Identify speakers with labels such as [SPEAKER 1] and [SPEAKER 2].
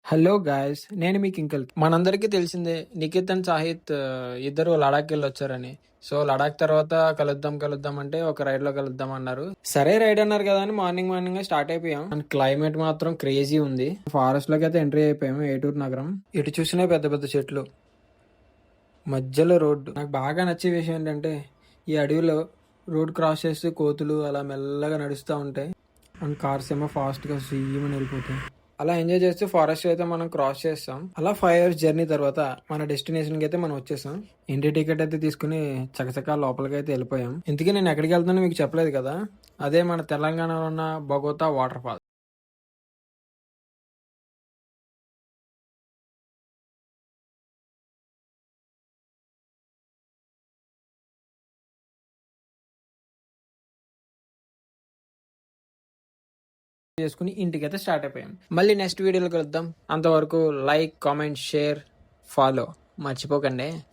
[SPEAKER 1] Hello guys, నేను మీకు ఇంకల్ మనందరికీ తెలిసిందే నిఖిత్ అండ్ సాహిత్ ఇద్దరు లడాక్ వెళ్ళి వచ్చారని. సో లడాక్ తర్వాత కలుద్దాం కలుద్దాం అంటే ఒక రైడ్ లో కలుద్దాం అన్నారు. సరే రైడ్ అన్నారు కదా అని మార్నింగ్ మార్నింగ్ స్టార్ట్ అయిపోయాం. అండ్ క్లైమేట్ మాత్రం క్రేజీ ఉంది. ఫారెస్ట్ లోకి అయితే ఎంట్రీ అయిపోయాము. ఏటూరు నగరం. ఇటు చూసినా పెద్ద పెద్ద చెట్లు, మధ్యలో రోడ్డు. నాకు బాగా నచ్చే విషయం ఏంటంటే ఈ అడవిలో రోడ్ క్రాస్ చేస్తే కోతులు అలా మెల్లగా నడుస్తూ ఉంటాయి. అండ్ కార్స్ ఏమో ఫాస్ట్ గా సీమని వెళ్ళిపోతాయి. అలా ఎంజాయ్ చేస్తూ ఫారెస్ట్ అయితే మనం క్రాస్ చేస్తాం. అలా 5 hours జర్నీ తర్వాత మన డెస్టినేషన్ కి అయితే మనం వచ్చేసాం. ఇంటి టికెట్ అయితే తీసుకుని చకచకా లోపలికి అయితే వెళ్ళిపోయాం. ఇంతకీ నేను ఎక్కడికి వెళ్తానో మీకు చెప్పలేదు కదా. అదే మన తెలంగాణలో ఉన్న బొగోతా వాటర్ ఫాల్. చేసుకుని ఇంటికి అయితే స్టార్ట్ అయిపోయాం. మళ్ళీ నెక్స్ట్ వీడియోలో కలుద్దాం. అంతవరకు లైక్, కామెంట్, షేర్, ఫాలో మర్చిపోకండి.